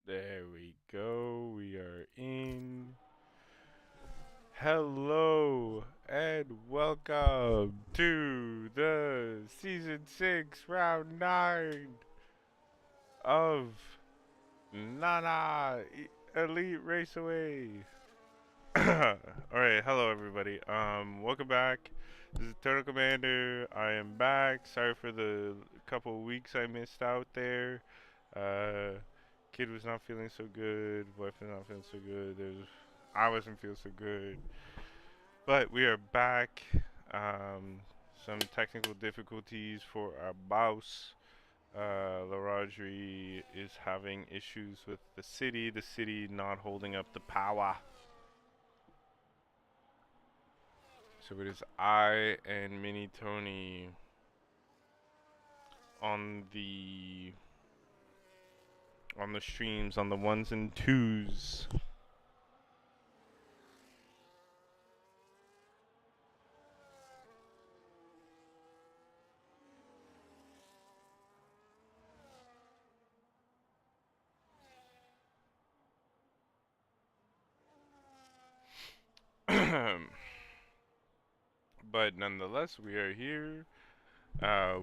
There we go. We are in. Hello and welcome to the season 6, round 9 of Nana Elite Raceway. Alright, hello everybody. Welcome back. This is Turtle Commander. I am back. Sorry for the couple weeks I missed out there. Uh, kid was not feeling so good. Wife was not feeling so good. I wasn't feeling so good. But we are back. Um, some technical difficulties for our boss. Laradri is having issues with the city not holding up the power. So it is I and Mini Tony on the streams on the ones and twos. But nonetheless, we are here.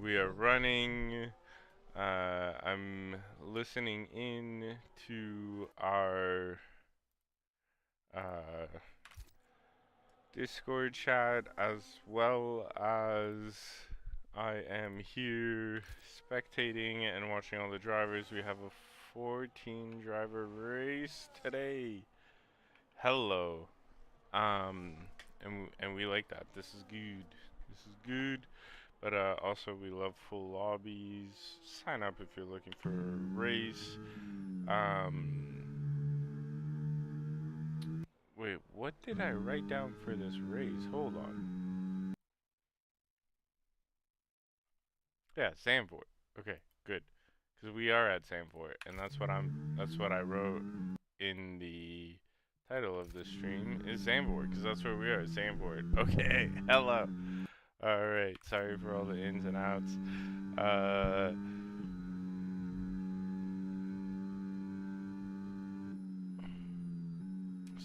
We are running. I'm listening in to our uh, Discord chat as well as I am here spectating and watching all the drivers. We have a 14 driver race today. Hello. Um, and we like that. This is good. This is good. But also we love full lobbies. Sign up if you're looking for a race. Wait, what did I write down for this race? Hold on. Yeah, Zandvoort. Okay, good. Because we are at Zandvoort, and that's what I wrote in the title of the stream is Zandvoort, because that's where we are, Zandvoort. Okay, hello. Alright, sorry for all the ins and outs.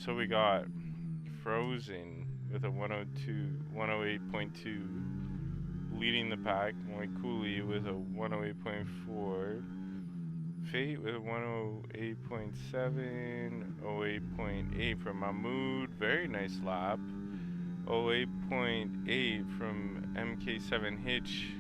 So we got Frozen with a 108.2, leading the pack. Moikuli with a 108.4. Fate with 108.7, 08.8 from Mahmood, very nice lap. 08.8 from MK7 Hitch.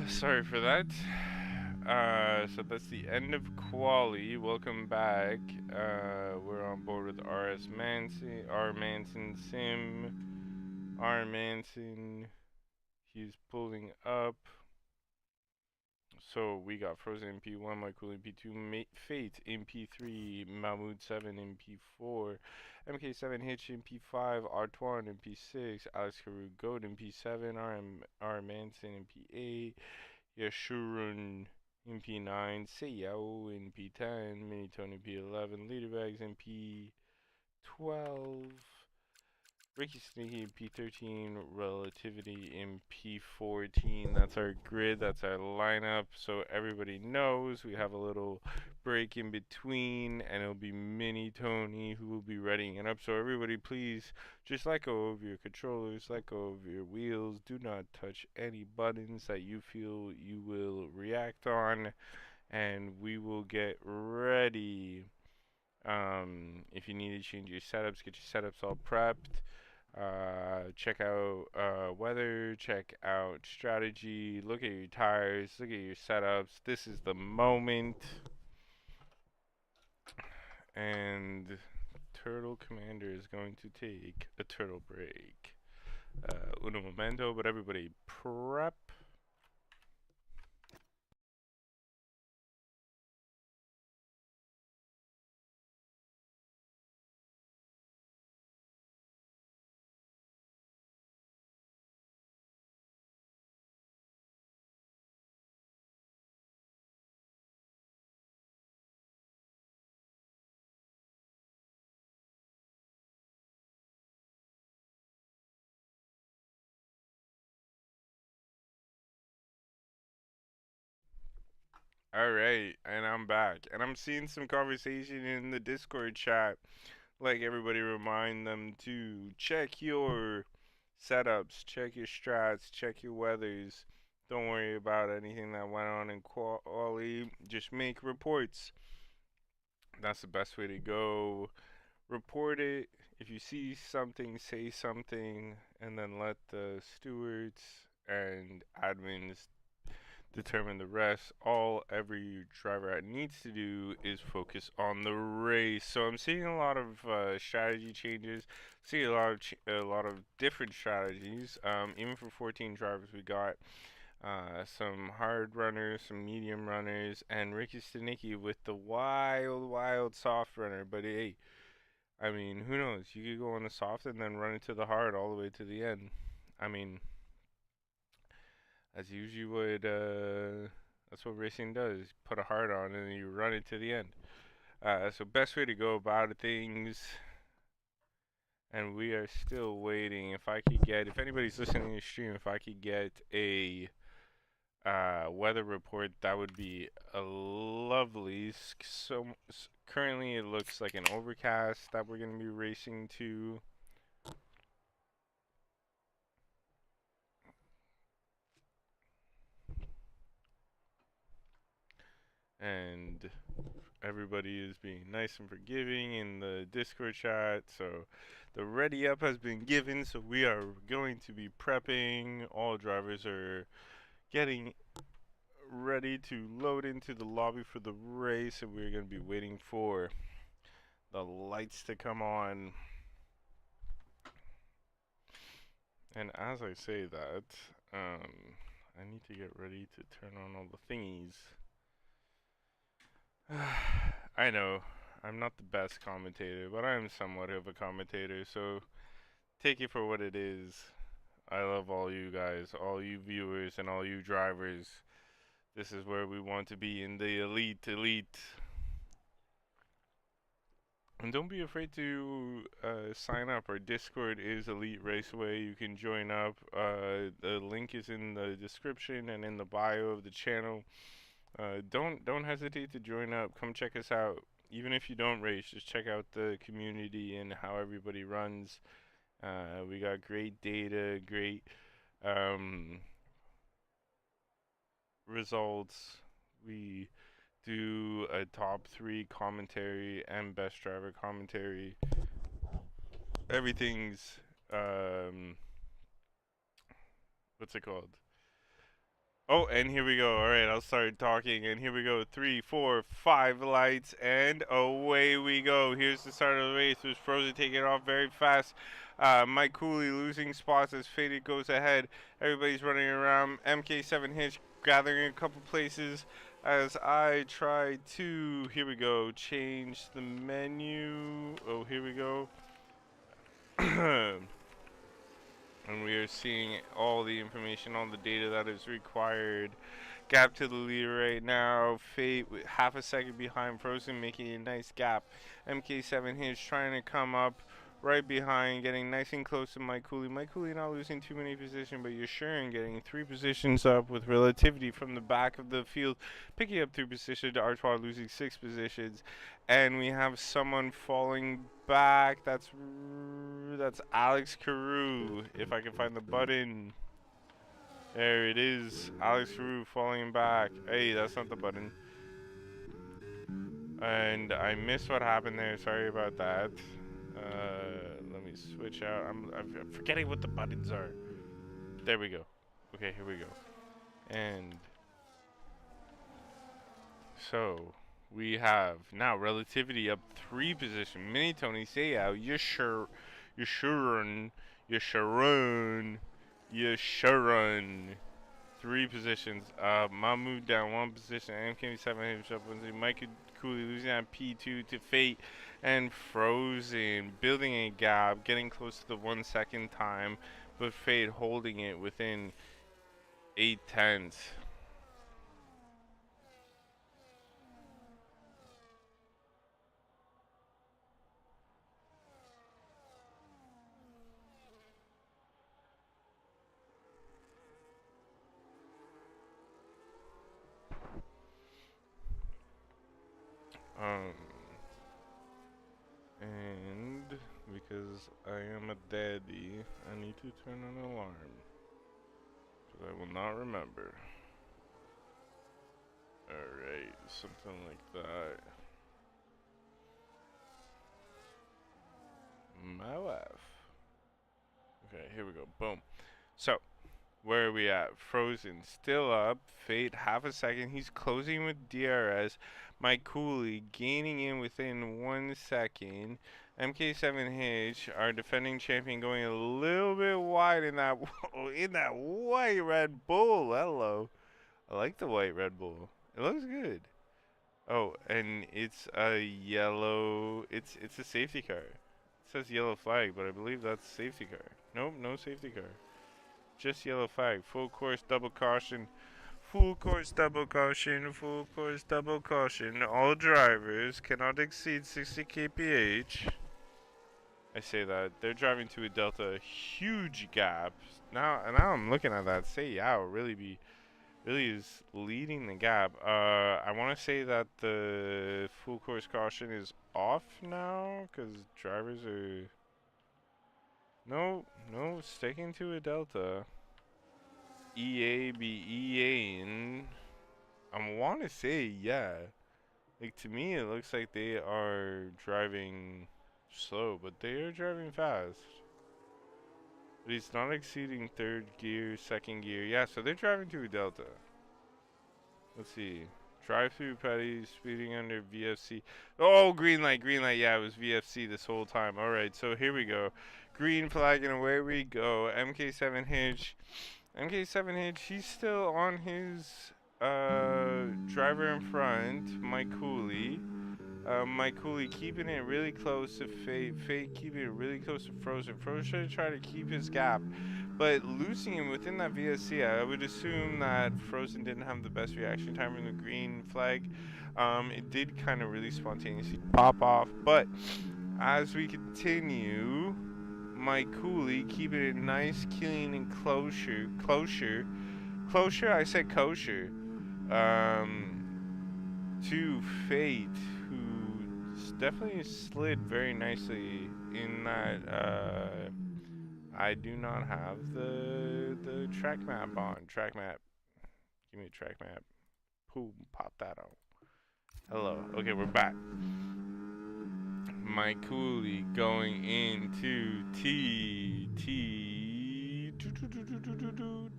Sorry for that. So that's the end of Quali. Welcome back. We're on board with RS Manson, R Manson Sim, R Manson. He's pulling up. So we got Frozen in P1, Michael in P2, Fate in P3, Mahmood 7 in P4, MK7 Hitch in P5, Artoine in P6, Alex Caru Goat in P7, R Manson in P8, Yashurun in P9, Seiyao in P10, Minitone in P11, Leaderbags in P12, Ricky Sneaky in P13, Relativity in P14. That's our grid, that's our lineup. So everybody knows we have a little break in between, and it'll be Mini Tony who will be readying it up. So everybody, please just let go of your controllers, let go of your wheels. Do not touch any buttons that you feel you will react on, and we will get ready. If you need to change your setups, get your setups all prepped. Check out weather, check out strategy, look at your tires, look at your setups. This is the moment. And Turtle Commander is going to take a turtle break. Uno momento, but everybody prep. Alright, and I'm back. And I'm seeing some conversation in the Discord chat. Like everybody remind them to check your setups, check your strats, check your weathers. Don't worry about anything that went on in quali. Just make reports. That's the best way to go. Report it. If you see something, say something, and then let the stewards and admins determine the rest. All every driver needs to do is focus on the race. So I'm seeing a lot of strategy changes. See a lot of different strategies. Even for 14 drivers, we got some hard runners, some medium runners, and Ricky Stanicki with the wild soft runner. But hey, I mean, who knows? You could go on the soft and then run into the hard all the way to the end. I mean, as usually would. That's what racing does. Put a hard on and then you run it to the end. So best way to go about things. And we are still waiting. If I could get, if anybody's listening to the stream, if I could get a weather report, that would be a lovely. So currently it looks like an overcast that we're gonna be racing to. And everybody is being nice and forgiving in the Discord chat. So the ready up has been given. So we are going to be prepping. All drivers are getting ready to load into the lobby for the race. And we're going to be waiting for the lights to come on. And as I say that, I need to get ready to turn on all the thingies. I know, I'm not the best commentator, but I am somewhat of a commentator, so take it for what it is. I love all you guys, all you viewers, and all you drivers. This is where we want to be in the elite. And don't be afraid to sign up. Our Discord is Elite Raceway. You can join up. The link is in the description and in the bio of the channel. Don't hesitate to join up. Come check us out. Even if you don't race, just check out the community and how everybody runs. We got great data, great um, results. We do a top 3 commentary and best driver commentary. Everything's what's it called? Oh, and here we go. All right, I'll start talking, and here we go. 3, 4, 5 lights, and away we go. Here's the start of the race. There's Frozen taking it off very fast. Mike Cooley losing spots as Faded goes ahead. Everybody's running around. MK7 Hitch gathering a couple places as I try to, here we go, change the menu. Oh, here we go. And we are seeing all the information, all the data that is required. Gap to the leader right now. Fate half a second behind Frozen, making a nice gap. MK7 Hinge trying to come up right behind, getting nice and close to Mike Cooley. Mike Cooley not losing too many positions, but Yashurin getting 3 positions up with relativity from the back of the field, picking up 3 positions. Artois losing 6 positions, and we have someone falling back. That's Alex Carew. If I can find the button. There it is. Alex Carew falling back. Hey, that's not the button. And I missed what happened there. Sorry about that. Let me switch out. I'm forgetting what the buttons are. There we go. Okay, here we go. And so we have now relativity up 3 positions. Mini Tony Sayao, Yashurin. 3 positions. Mahmoud down 1 position. MK7 hits up 1. Mike Cooley losing on P2 to Fate. And Frozen building a gap, getting close to the 1 second time, but Fate holding it within 8 tenths. Um, and because I am a daddy, I need to turn an alarm. Because I will not remember. Alright, something like that. My wife. Okay, here we go. Boom. So, where are we at? Frozen still up. Fate half a second. He's closing with DRS. Mike Cooley gaining in within 1 second. MK7H, our defending champion, going a little bit wide in that white Red Bull. Hello. I like the white Red Bull. It looks good. Oh, and it's a yellow. It's a safety car. It says yellow flag, but I believe that's safety car. Nope, no safety car. Just yellow flag. Full course, double caution. Full course, double caution. Full course, double caution. All drivers cannot exceed 60 kph. I say that they're driving to a delta, huge gap. Now I'm looking at that. Say Yao really is leading the gap. I want to say that the full course caution is off now because drivers are no sticking to a delta. EA be EAing. I want to say yeah. Like to me, it looks like they are driving slow, but they are driving fast. But he's not exceeding third gear, second gear. Yeah, so they're driving to a delta. Let's see. Drive-through Petty speeding under VFC. Oh, green light, green light. Yeah, it was VFC this whole time. All right, so here we go. Green flag and away we go. MK7 Hitch. MK7 Hitch, he's still on his driver in front, Mike Cooley. Mike Cooley keeping it really close to Fate. Fate keeping it really close to Frozen. Frozen should try to keep his gap. But losing him within that VSC, I would assume that Frozen didn't have the best reaction time in the green flag. It did kind of really spontaneously pop off. But as we continue, Mike Cooley keeping it nice, clean, and closure. I said kosher. To Fate, who definitely slid very nicely in that. I do not have the track map on. Track map. Give me a track map. Boom, pop that out. Hello. Okay, we're back. Mike Cooley going into T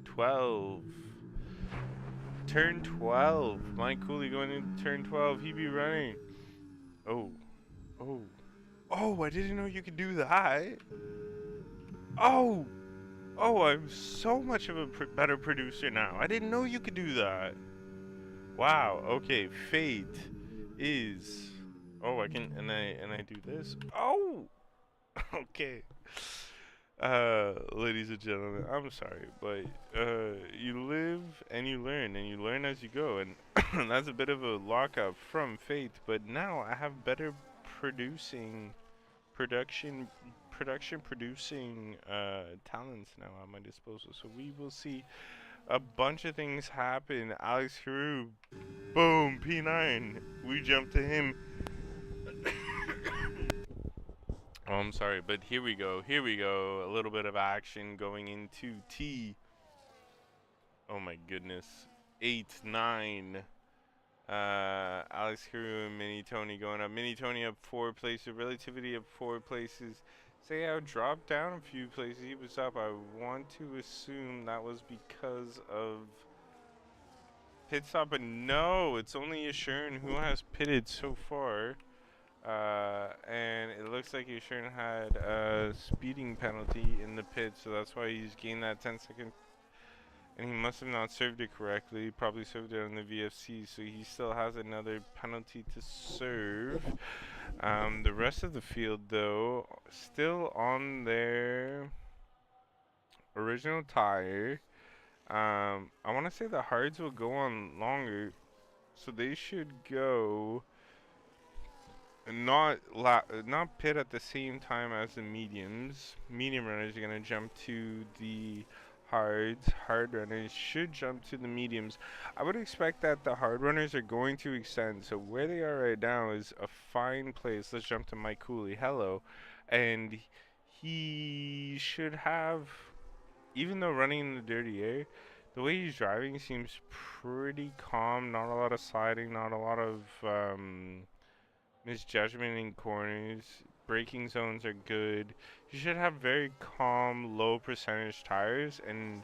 12. Turn 12. Mike Cooley going into turn 12. He be running. Oh. Oh, I didn't know you could do that. Oh, I'm so much of a better producer now. I didn't know you could do that. Wow. Okay, Fate is. Oh, I can and I do this. Oh. Okay. Ladies and gentlemen, I'm sorry, but you live and you learn as you go, and that's a bit of a lockup from Fate. But now I have better production producing talents now at my disposal. So we will see a bunch of things happen. Alex Carew, boom, P9. We jump to him. Oh, I'm sorry, but here we go. A little bit of action going into T. Oh my goodness. 8, 9. Alex Carew and Mini Tony going up. Mini Tony up 4 places. Relativity up 4 places. Say I dropped down a few places. He was up. I want to assume that was because of pit stop, but no, it's only Yashurn who has pitted so far. And it looks like Yashurn had a speeding penalty in the pit, so that's why he's gained that 10-second. And he must have not served it correctly. Probably served it on the VFC, so he still has another penalty to serve. The rest of the field, though, still on their original tire. I want to say the hards will go on longer, so they should go not pit at the same time as the mediums. Medium runners are gonna jump to the hard runners should jump to the mediums. I would expect that the hard runners are going to extend. So where they are right now is a fine place. Let's jump to Mike Cooley. Hello. And he should have, even though running in the dirty air, the way he's driving seems pretty calm. Not a lot of sliding, not a lot of misjudgment in corners. Braking zones are good. You should have very calm, low percentage tires, and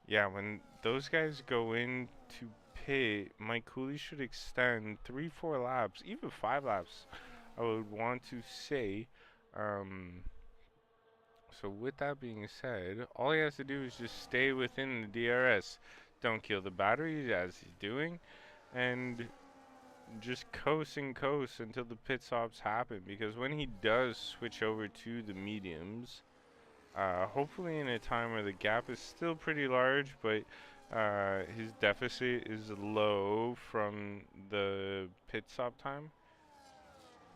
yeah, when those guys go in to pit, Mike Cooley should extend 3, 4 laps, even 5 laps. I would want to say. Um, so with that being said, all he has to do is just stay within the DRS. Don't kill the batteries as he's doing, and just coast and coast until the pit stops happen, because when he does switch over to the mediums, hopefully in a time where the gap is still pretty large, but his deficit is low from the pit stop time,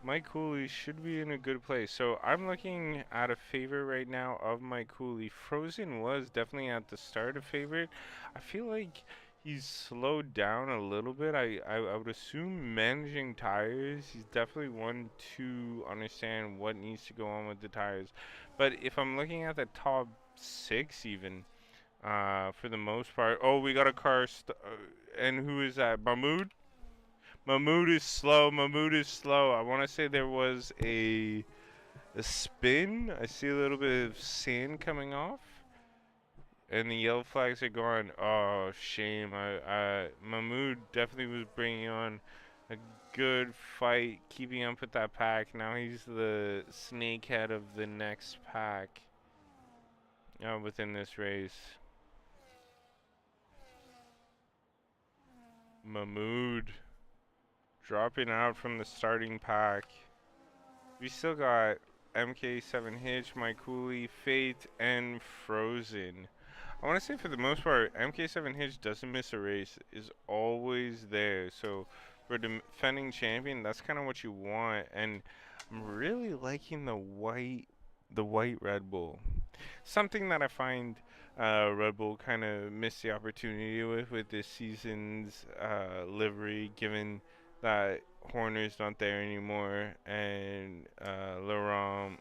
Mike Cooley should be in a good place. So I'm looking at a favorite right now of Mike Cooley. Frozen was definitely at the start a favorite. I feel like he's slowed down a little bit. I would assume managing tires, he's definitely one to understand what needs to go on with the tires. But if I'm looking at the top 6 even, for the most part, oh, we got a car, and who is that? Mahmoud? Mahmoud is slow. Mahmoud is slow. I want to say there was a spin. I see a little bit of sand coming off, and the yellow flags are gone. Oh, shame. Mahmoud definitely was bringing on a good fight, keeping up with that pack. Now he's the snakehead of the next pack within this race. Mahmoud dropping out from the starting pack. We still got MK7 Hitch, Mike Cooley, Fate, and Frozen. I want to say for the most part, MK7 Hitch doesn't miss a race, is always there. So for defending champion, that's kind of what you want. And I'm really liking the white Red Bull. Something that I find Red Bull kind of missed the opportunity with this season's livery, given that Horner's not there anymore, and Laurent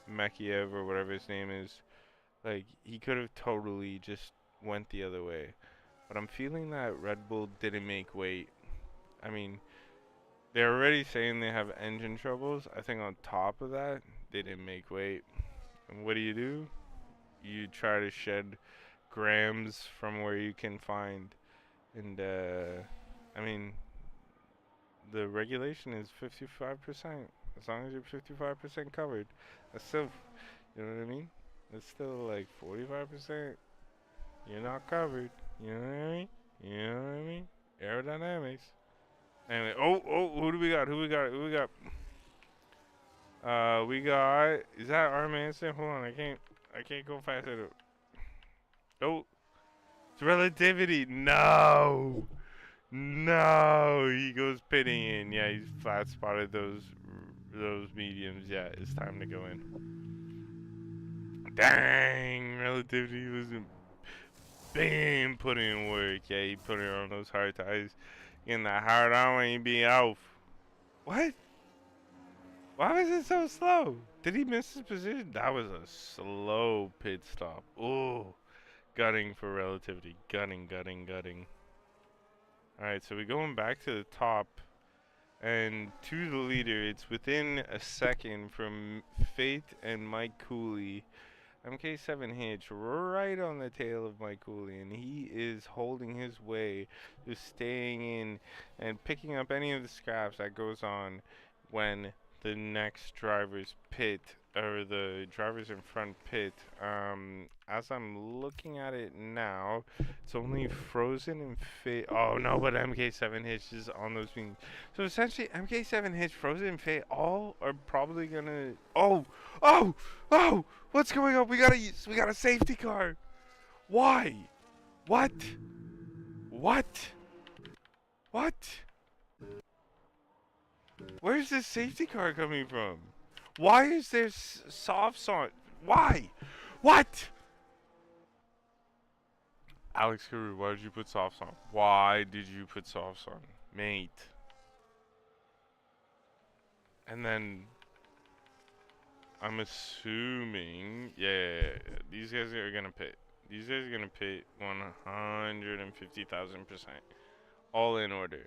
Makiev or whatever his name is, like, he could have totally just went the other way. But I'm feeling that Red Bull didn't make weight. I mean, they're already saying they have engine troubles. I think on top of that, they didn't make weight. And what do? You try to shed grams from where you can find. And, I mean, the regulation is 55%. As long as you're 55% covered, that's still, you know what I mean? It's still like 45%. You're not covered. You know what I mean? You know what I mean? Aerodynamics. Anyway, who do we got? Who we got? We got. Is that our Manson? Hold on, I can't go fast enough. Oh, it's Relativity. No. No, he goes pitting in. Yeah, he's flat spotted those mediums. Yeah, it's time to go in. Dang, Relativity was bam, putting in work. Yeah, he put it on those hard tires. Getting that hard on when you be off. What? Why was it so slow? Did he miss his position? That was a slow pit stop. Oh, gutting for Relativity. Gutting. Alright, so we're going back to the top and to the leader. It's within a second from Fate and Mike Cooley. MK7 Hitch right on the tail of Mike Cooley, and he is holding his way, just staying in and picking up any of the scraps that goes on when the next drivers pit, or the drivers in front pit. As I'm looking at it now, it's only Frozen and Fate. Oh no, but MK7 Hitch is on those things. So essentially, MK7 Hitch, Frozen, and Fate all are probably gonna. Oh! What's going on? We got a safety car. Why? What? Where's this safety car coming from? Why is there softs on? Why? What? Alex Carew, why did you put softs on? Why did you put softs on, mate? And then I'm assuming, yeah, these guys are gonna pit. These guys are gonna pit 150,000%. All in order.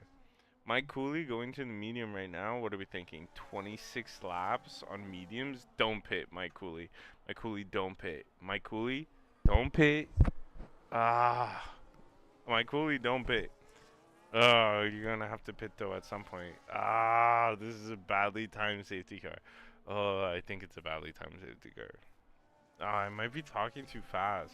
Mike Cooley going to the medium right now. What are we thinking? 26 laps on mediums? Don't pit, Mike Cooley. Mike Cooley, don't pit. Mike Cooley, don't pit. Ah. Mike Cooley, don't pit. Oh, you're gonna have to pit though at some point. Ah, this is a badly timed safety car. Oh, I think it's a badly timed safety car. I might be talking too fast.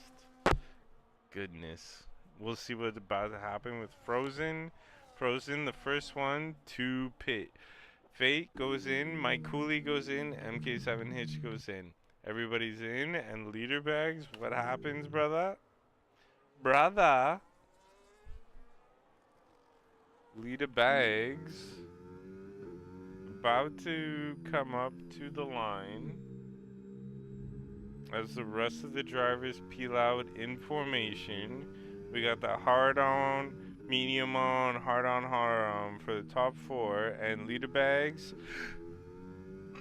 Goodness. We'll see what's about to happen with Frozen. Frozen, the first one to pit. Fate goes in, Mike Cooley goes in, MK7 Hitch goes in. Everybody's in, and leader bags. What happens, brother? Brother. Leader bags. About to come up to the line. As the rest of the drivers peel out in formation. We got the hard on, medium on, hard on for the top four. And leader bags.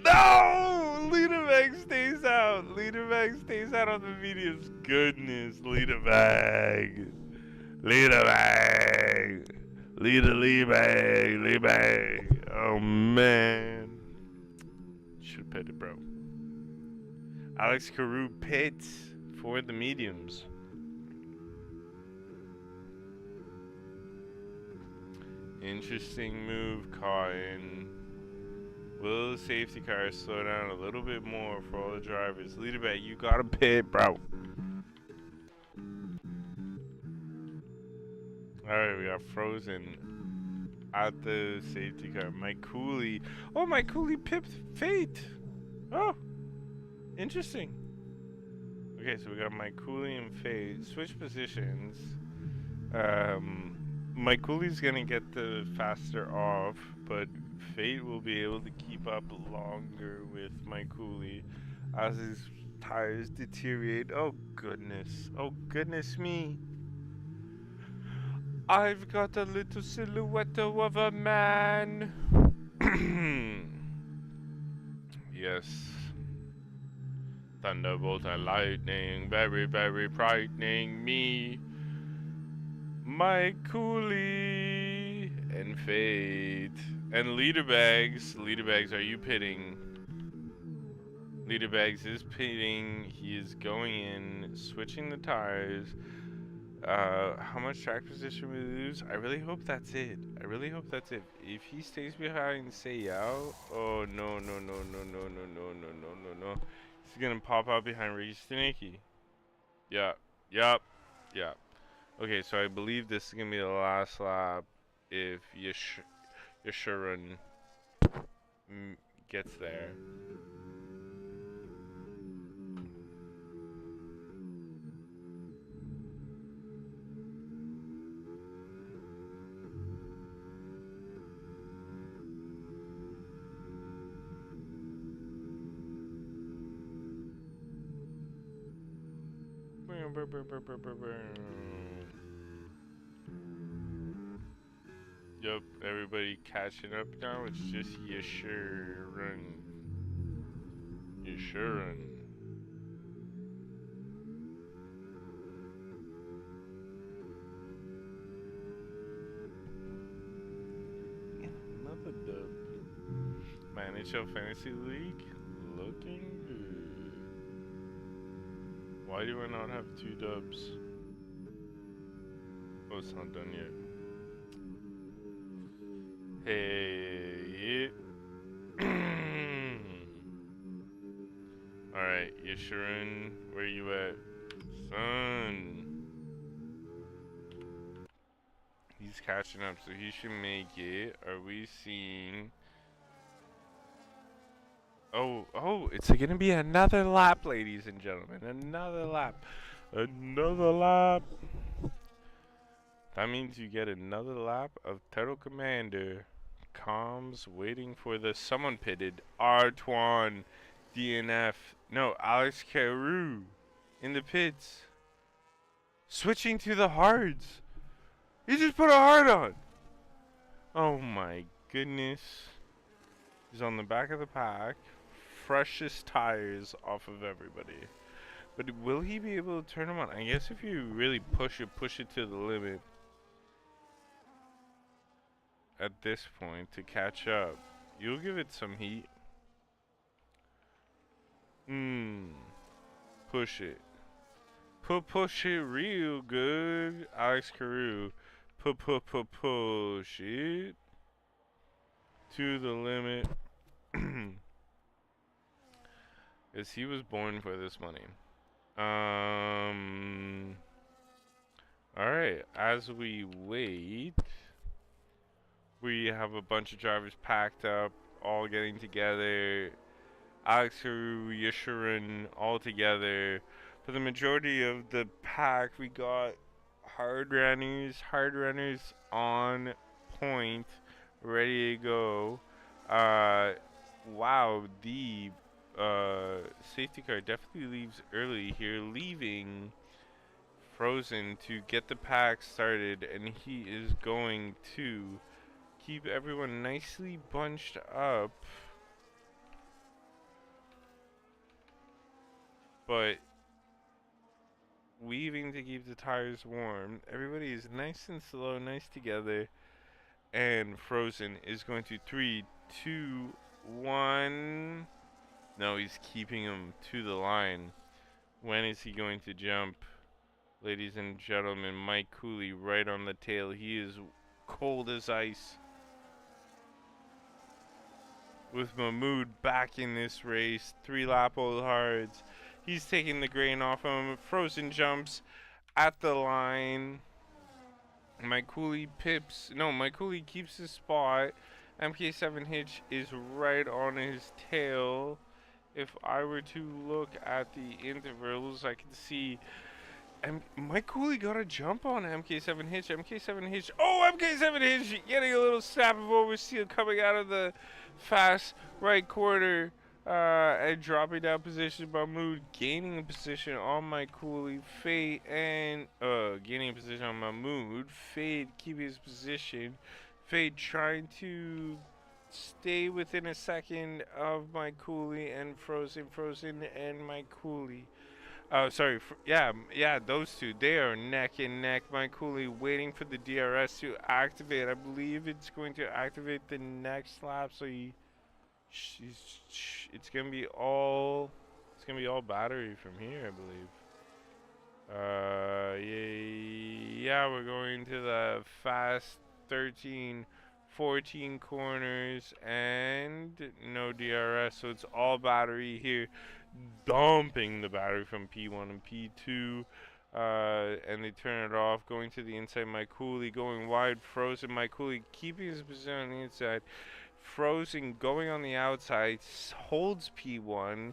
No! Leader bag stays out. Leader bag stays out on the mediums. Goodness, leader bag. Leader bag. Leader bag. Oh man. Should pit it, bro. Alex Carew pits for the mediums. Interesting move, Cotton. Will the safety car slow down a little bit more for all the drivers? Leader bag, you gotta pit, bro. Alright, we got Frozen at the safety car. Mike Cooley. Oh, Mike Cooley pipped Fate. Oh, interesting. Okay, so we got Mike Cooley and Fate. Switch positions. Mike Cooley's gonna get the faster off, but Fate will be able to keep up longer with Mike Cooley as his tires deteriorate. Oh goodness me. I've got a little silhouette of a man. Yes. Thunderbolt and lightning, very, very frightening me. Mike Cooley and Fate. And leader bags. Leader bags, are you pitting? Leader bags is pitting. He is going in, switching the tires. How much track position we lose? I really hope that's it. If he stays behind Seiya, oh no. He's gonna pop out behind Ricky Staniki. Yup. Okay, so I believe this is gonna be the last lap if Yashurun gets there. Yup, everybody catching up now. It's just Yashurun. Another dub. My NHL Fantasy League looking good. Why do I not have 2 dubs? Oh, it's not done yet. Hey. Alright, Yashurun, where you at? Son. He's catching up, so he should make it. Are we seeing... Oh, it's gonna be another lap, ladies and gentlemen. Another lap. That means you get another lap of Turtle Commander. Comms waiting for the someone pitted. Artoine, DNF. No, Alex Carew in the pits. Switching to the hards. He just put a hard on. Oh my goodness. He's on the back of the pack. Freshest tires off of everybody. But will he be able to turn them on? I guess if you really push it to the limit at this point to catch up, you'll give it some heat. Push it. Push it real good. Alex Carew. Push it to the limit. Because he was born for this money. Alright, as we wait, we have a bunch of drivers packed up, all getting together. Alex Carew, Yashurin, all together. For the majority of the pack, we got hard runners on point, ready to go. Wow, the safety car definitely leaves early here, leaving Frozen to get the pack started, and he is going to keep everyone nicely bunched up. But weaving to keep the tires warm. Everybody is nice and slow, nice together. And Frozen is going to 3, 2, 1. No, he's keeping him to the line. When is he going to jump? Ladies and gentlemen, Mike Cooley right on the tail. He is cold as ice. With Mahmoud back in this race. 3-lap-old hards. He's taking the grain off him. Frozen jumps at the line. Mike Cooley keeps his spot. MK7 Hitch is right on his tail. If I were to look at the intervals, I can see Mike Cooley got a jump on MK7 Hitch. MK7 Hitch. Oh, MK7 Hitch getting a little snap of oversteer coming out of the fast right corner. And dropping down position. Mahmoud gaining a position on Mike Cooley. Fade and gaining a position on Mahmoud. Fade keeping his position. Fade trying to stay within a second of Mike Cooley and Frozen and Mike Cooley. Oh, sorry. Yeah, those two. They are neck and neck. Mike Cooley waiting for the DRS to activate. I believe it's going to activate the next lap, so it's gonna be all battery from here, I believe. Yeah, we're going to the fast 13, 14 corners and no DRS, so it's all battery here, dumping the battery from P1 and P2. And they turn it off, going to the inside. Mike Cooley going wide. Frozen. Mike Cooley keeping his position on the inside. Frozen going on the outside, holds P1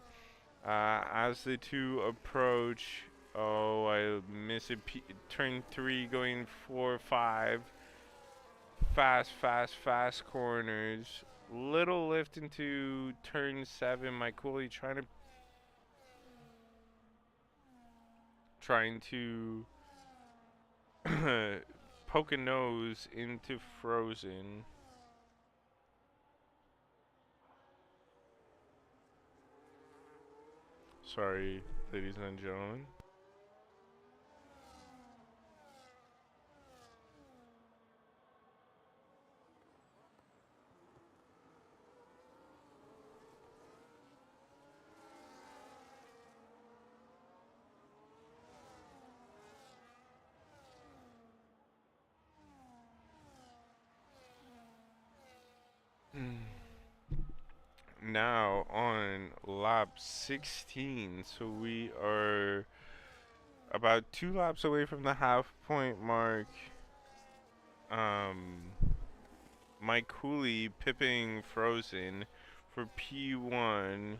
as the two approach. Oh, I miss it. Turn 3 going 4, 5. Fast corners. Little lift into turn 7. Mike Cooley trying to poke a nose into Frozen. Sorry, ladies and gentlemen. Now on lap 16, so we are about 2 laps away from the half point mark. Mike Cooley pipping Frozen for P1.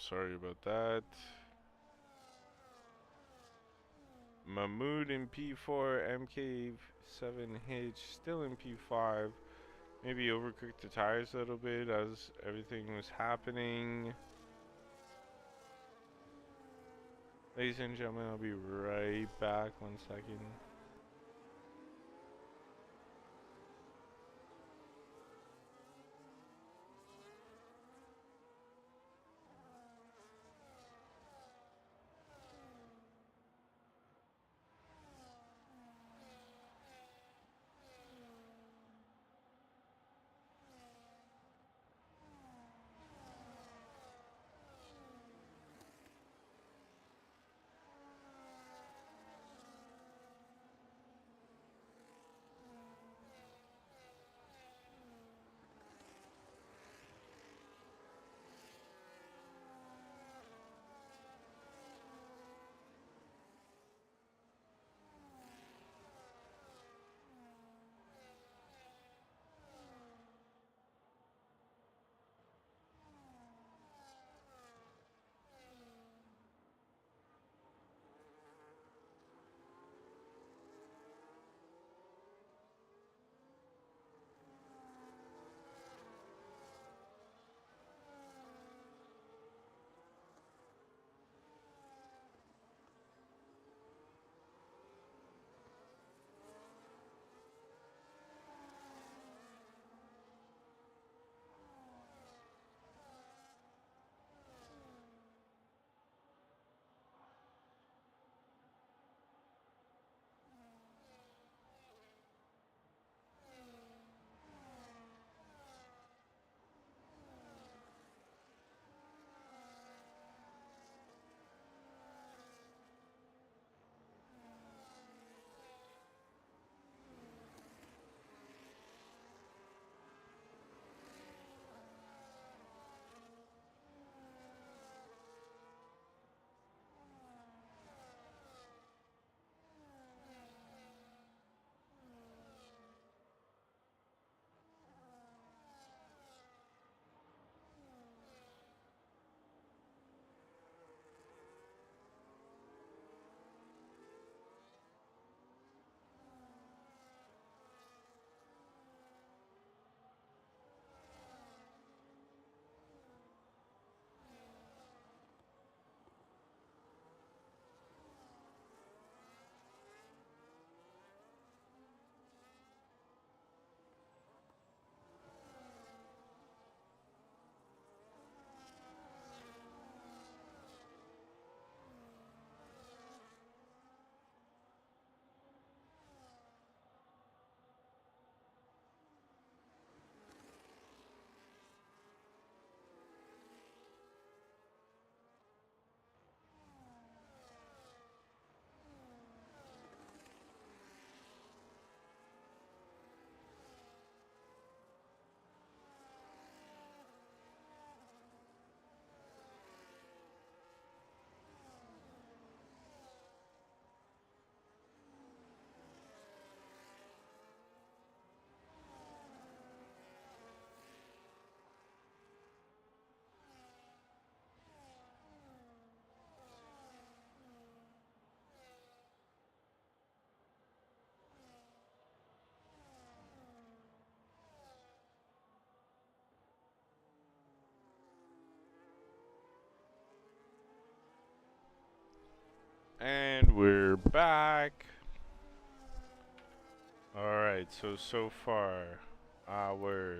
Sorry about that. Mahmoud in P4, MK7 Hitch still in P5. Maybe overcooked the tires a little bit as everything was happening. Ladies and gentlemen, I'll be right back. 1 second. And we're back. Alright, so far, our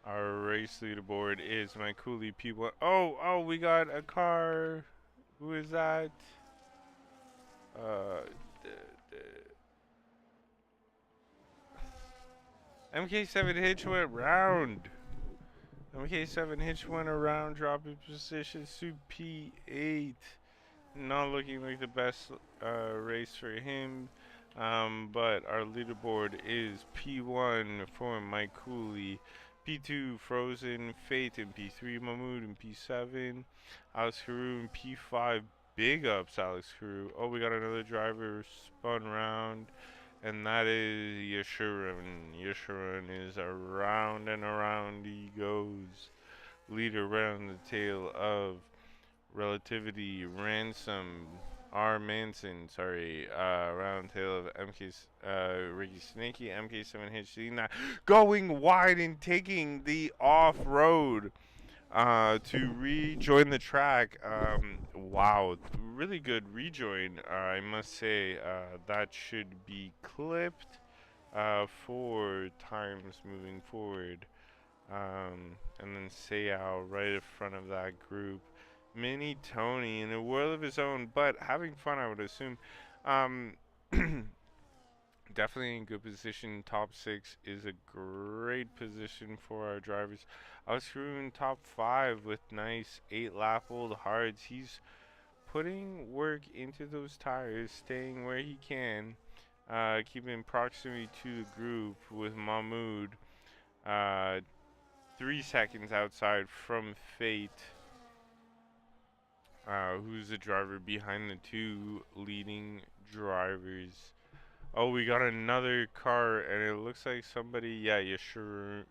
race leaderboard is my Cooley P1. Oh, we got a car. Who is that? Uh, MK7 Hitch went round. MK7 Hitch went around, dropping position to P8. Not looking like the best race for him. But our leaderboard is P1 for Mike Cooley, P2 Frozen, Fate in P3, Mahmoud in P7, Alex Carew in P5. Big ups, Alex Carew. Oh, we got another driver spun round, and that is Yeshurun. Yeshurun is around and around he goes. Lead around the tail of Relativity, Ransom, R. Manson, sorry, round tail of Ricky Snakey, MK7H Selena, going wide and taking the off-road to rejoin the track. Wow, really good rejoin. I must say, that should be clipped for times moving forward. And then Seiyao right in front of that group. Mini Tony in a world of his own, but having fun, I would assume. Um, Definitely in good position. Top six is a great position for our drivers. I was screwing top five with nice 8 lap old hards. He's putting work into those tires, staying where he can, keeping proximity to the group with Mahmoud. Uh, 3 seconds outside from Fate, who's the driver behind the two leading drivers. Oh, we got another car, and it looks like somebody, yeah, Yashurin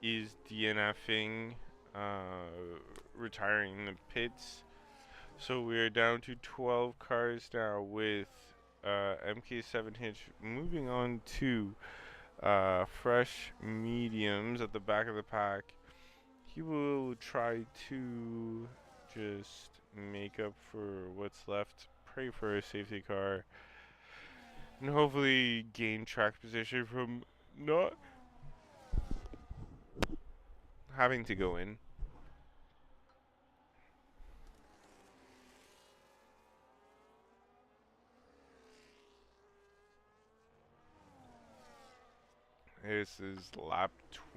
is DNFing, retiring the pits. So we are down to 12 cars now with MK7 Hitch moving on to fresh mediums at the back of the pack. He will try to just make up for what's left, pray for a safety car, and hopefully gain track position from not having to go in. This is lap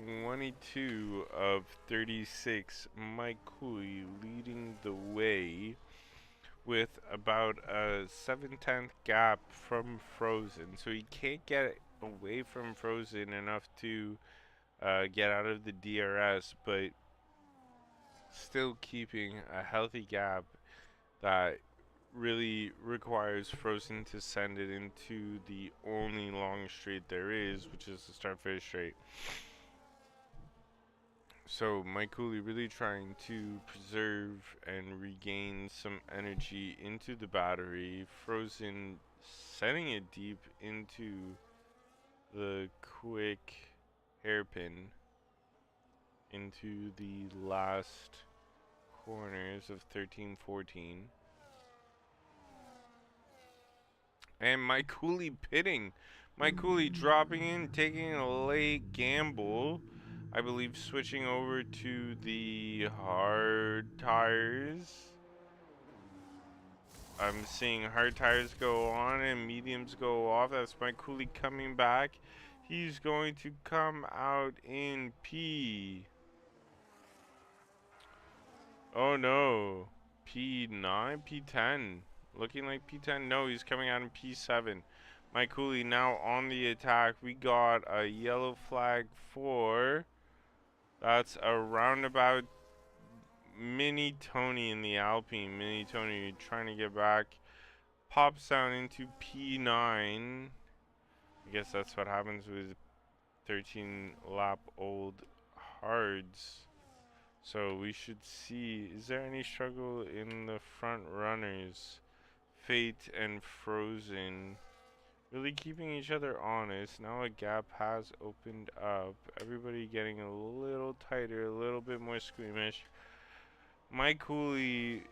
22 of 36. Mike Cooley leading the way with about a 7/10 gap from Frozen. So he can't get away from Frozen enough to get out of the DRS, but still keeping a healthy gap that really requires Frozen to send it into the only long straight there is, which is the start finish straight. So Mike Cooley really trying to preserve and regain some energy into the battery. Frozen sending it deep into the quick hairpin into the last corners of 13-14. And Mike Cooley pitting. Mike Cooley dropping in, taking a late gamble. I believe switching over to the hard tires. I'm seeing hard tires go on and mediums go off. That's Mike Cooley coming back. He's going to come out in P. Oh no. P9? P10. Looking like P10. No, he's coming out in P7. Mike Cooley now on the attack. We got a yellow flag for... That's a roundabout Mini Tony in the Alpine. Mini Tony trying to get back. Pops down into P9. I guess that's what happens with 13 lap old hards. So we should see, is there any struggle in the front runners? Fate and Frozen really keeping each other honest. Now a gap has opened up. Everybody getting a little tighter, a little bit more squeamish. Mike Cooley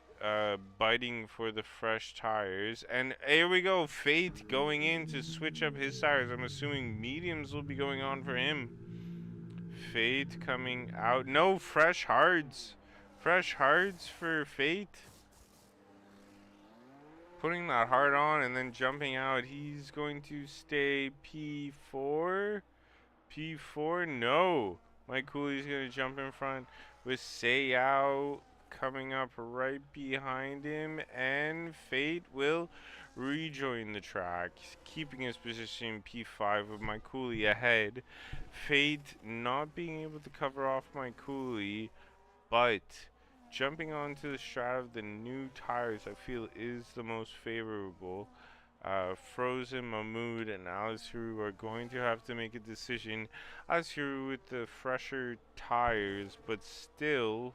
biting for the fresh tires. And here we go, Fate going in to switch up his tires. I'm assuming mediums will be going on for him. Fate coming out. No, fresh hards. Fresh hards for Fate. Putting that hard on and then jumping out. He's going to stay P4. P4? No. Mike Cooley's going to jump in front with Seiyao coming up right behind him. And Fate will rejoin the track, keeping his position P5 with Mike Cooley ahead. Fate not being able to cover off Mike Cooley, but jumping onto the strata of the new tires, I feel is the most favorable. Frozen, Mahmoud, and Alistair are going to have to make a decision. Alistair with the fresher tires, but still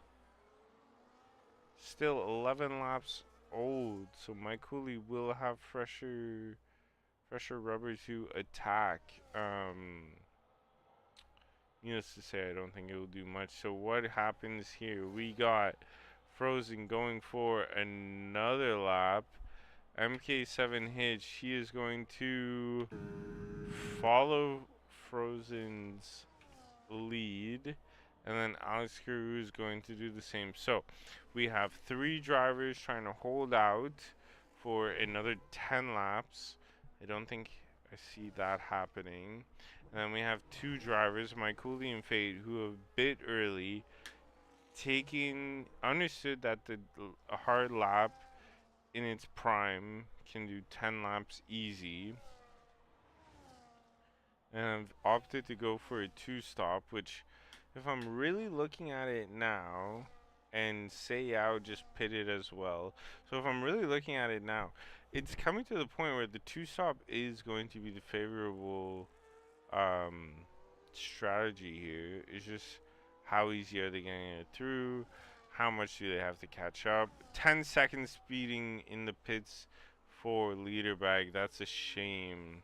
Still 11 laps old, so Mike Cooley will have fresher rubber to attack. Needless to say, I don't think it will do much. So what happens here? We got Frozen going for another lap. MK7 Hitch, he is going to follow Frozen's lead, and then Alex Carew is going to do the same. So we have 3 drivers trying to hold out for another 10 laps. I don't think I see that happening. And then we have 2 drivers, Mike Cooley and Fate, who have bit early, understood that a hard lap in its prime can do 10 laps easy, and I've opted to go for a 2-stop, which, if I'm really looking at it now, and Seiao just pitted as well, so if I'm really looking at it now, it's coming to the point where the 2-stop is going to be the favorable strategy here. It's just how easy are they getting it through? How much do they have to catch up? 10 seconds speeding in the pits for Leaderbag. That's a shame.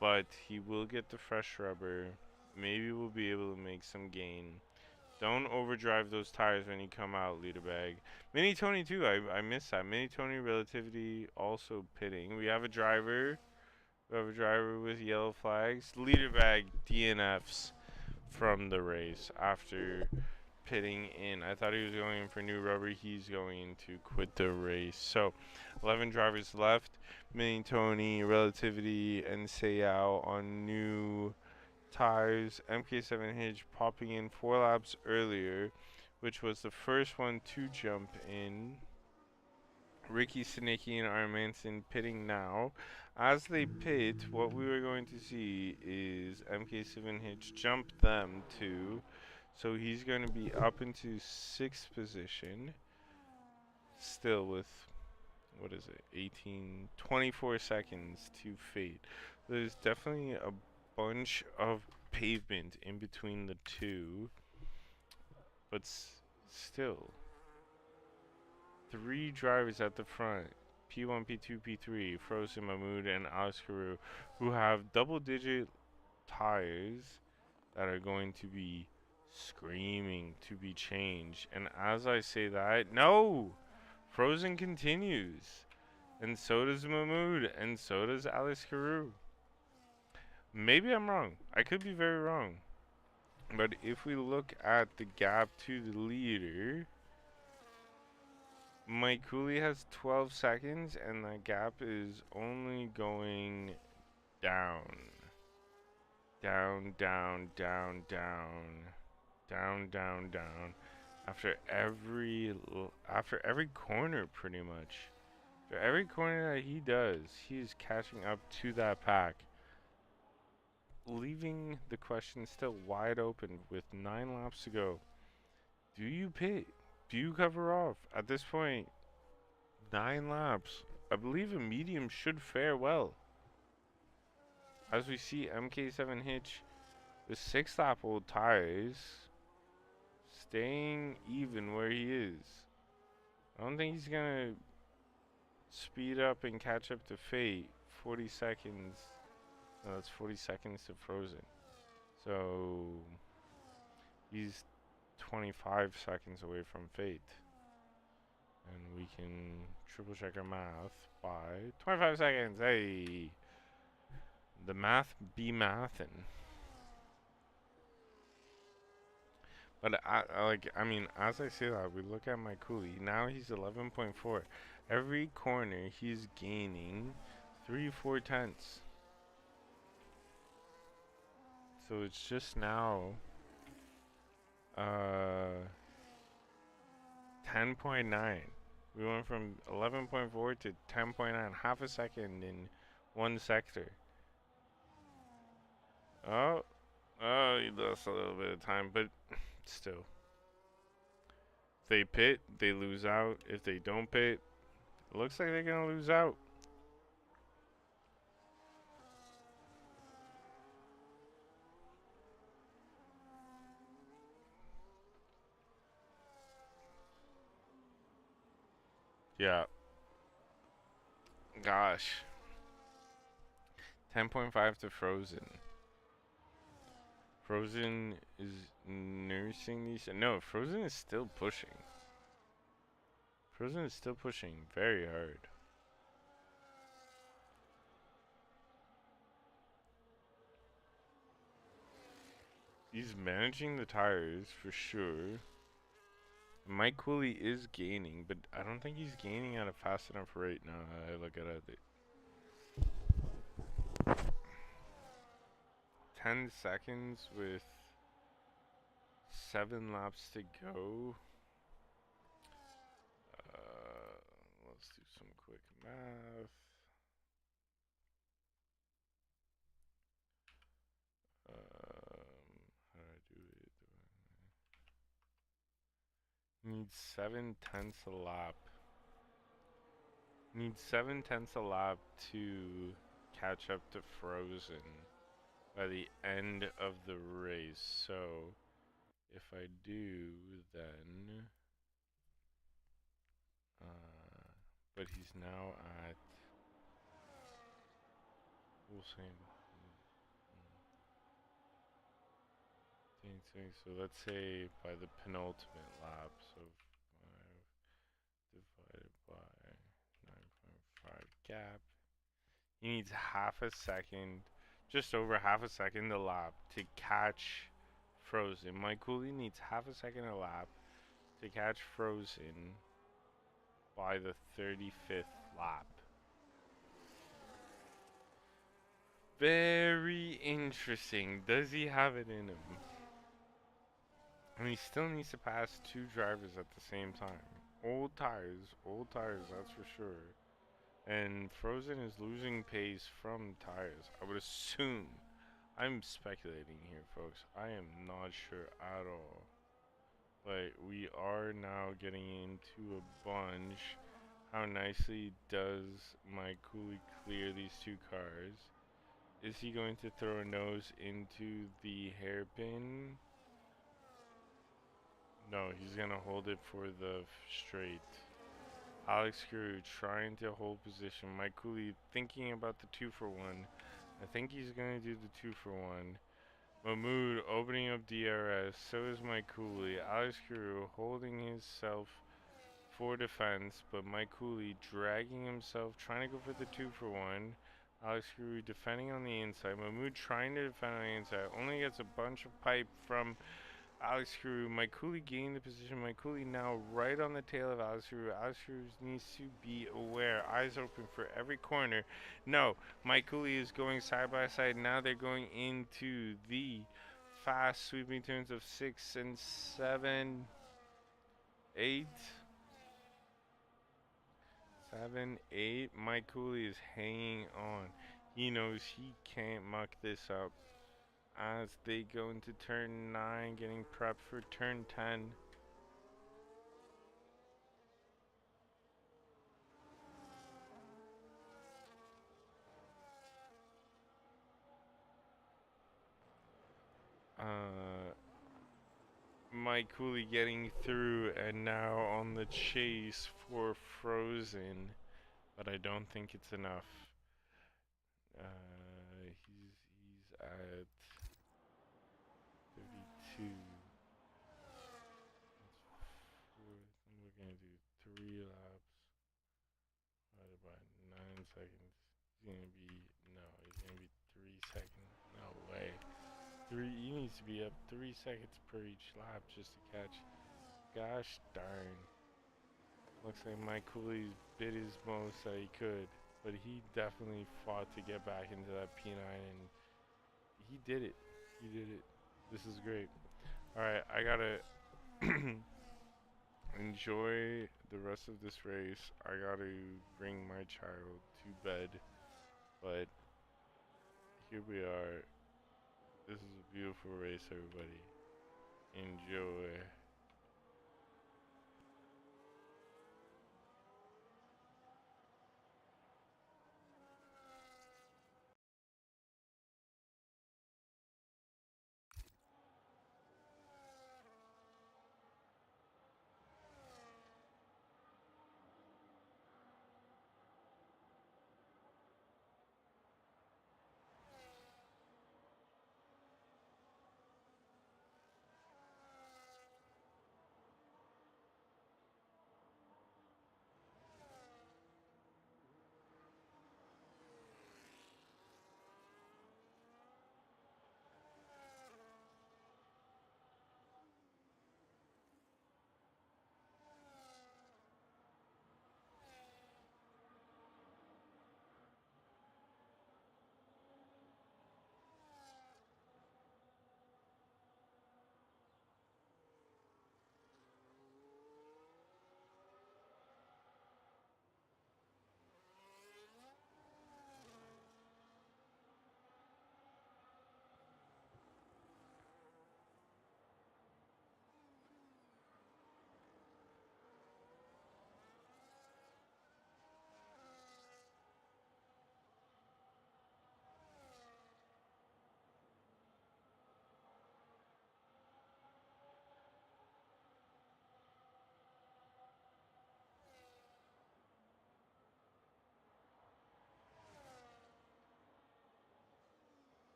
But he will get the fresh rubber. Maybe we'll be able to make some gain. Don't overdrive those tires when you come out, Leaderbag. Mini Tony too. I missed that. Mini Tony Relativity also pitting. We have a driver. We have a driver with yellow flags. Leaderbag DNFs from the race after pitting in. I thought he was going in for new rubber. He's going to quit the race. So 11 drivers left. Mini Tony, Relativity, and Seiao on new tires. MK7 Hitch popping in 4 laps earlier, which was the first one to jump in. Ricky Sinicki and Armanson pitting now. As they pit, what we were going to see is MK7 Hitch jump them too. So he's going to be up into 6th position. Still with, what is it, 24 seconds to Fate. There's definitely a bunch of pavement in between the two. But still, 3 drivers at the front. P1, P2, P3, Frozen, Mahmoud, and Alex Carew, who have double-digit tires that are going to be screaming to be changed. And as I say that, no! Frozen continues. And so does Mahmoud, and so does Alex Carew. Maybe I'm wrong. I could be very wrong. But if we look at the gap to the leader, Mike Cooley has 12 seconds, and that gap is only going down. Down, down, down, down. Down, down, down. After every corner, pretty much. After every corner that he does, he's catching up to that pack. Leaving the question still wide open with 9 laps to go. Do you pit? Do you cover off? At this point, 9 laps. I believe a medium should fare well. As we see MK7 Hitch with 6 lap old tires staying even where he is. I don't think he's gonna speed up and catch up to Fate. 40 seconds. No, that's 40 seconds to Frozen. So he's 25 seconds away from Fate. And we can triple check our math by 25 seconds. Hey, the math be mathin'. But I mean, as I say that, we look at my Cooley. Now he's 11.4. Every corner he's gaining 3-4 tenths. So it's just now 10.9. We went from 11.4 to 10.9, half a second in one sector. Oh, he lost a little bit of time, but still. If they pit, they lose out. If they don't pit, it looks like they're going to lose out. Yeah. Gosh. 10.5 to Frozen. Frozen is nursing these. No, Frozen is still pushing. Frozen is still pushing very hard. He's managing the tires for sure. Mike Cooley is gaining, but I don't think he's gaining at a fast enough rate now. I look at it. 10 seconds with 7 laps to go. Let's do some quick math. How do I do it? Needs 7/10 a lap. Needs 7/10 a lap to catch up to Frozen by the end of the race. So if I do, then but he's now at, we'll say, so let's say by the penultimate lap, so 5 divided by 9.5 gap. He needs half a second, just over half a second a lap to catch Frozen. Mike Cooley needs half a second a lap to catch Frozen by the 35th lap. Very interesting. Does he have it in him? And he still needs to pass 2 drivers at the same time. Old tires, that's for sure. And Frozen is losing pace from tires. I would assume. I'm speculating here, folks. I am not sure at all. But we are now getting into a bunch. How nicely does Mike Cooley clear these 2 cars? Is he going to throw a nose into the hairpin? No, he's going to hold it for the straight. Alex Carew trying to hold position. Mike Cooley thinking about the 2-for-1. I think he's going to do the 2-for-1. Mahmoud opening up DRS. So is Mike Cooley. Alex Carew holding himself for defense, but Mike Cooley dragging himself, trying to go for the 2-for-1. Alex Carew defending on the inside. Mahmoud trying to defend on the inside. Only gets a bunch of pipe from Alex Carew. Mike Cooley gained the position. Mike Cooley now right on the tail of Alex Carew. Alex Carew needs to be aware. Eyes open for every corner. No, Mike Cooley is going side by side. Now they're going into the fast sweeping turns of 6 and 7, 8. 7, 8. Mike Cooley is hanging on. He knows he can't muck this up. As they go into turn 9, getting prepped for turn 10. Mike Cooley getting through and now on the chase for Frozen, but I don't think it's enough. He's at 32. We're gonna do 3 laps divided by 9 seconds. He's gonna be he's gonna be 3 seconds. No way. He needs to be up 3 seconds per each lap just to catch. Gosh darn. Looks like Mike Cooley bit his most that he could, but he definitely fought to get back into that P9, and he did it. He did it. This is great. Alright, I gotta enjoy the rest of this race. I gotta bring my child to bed, but here we are. This is a beautiful race, everybody. Enjoy.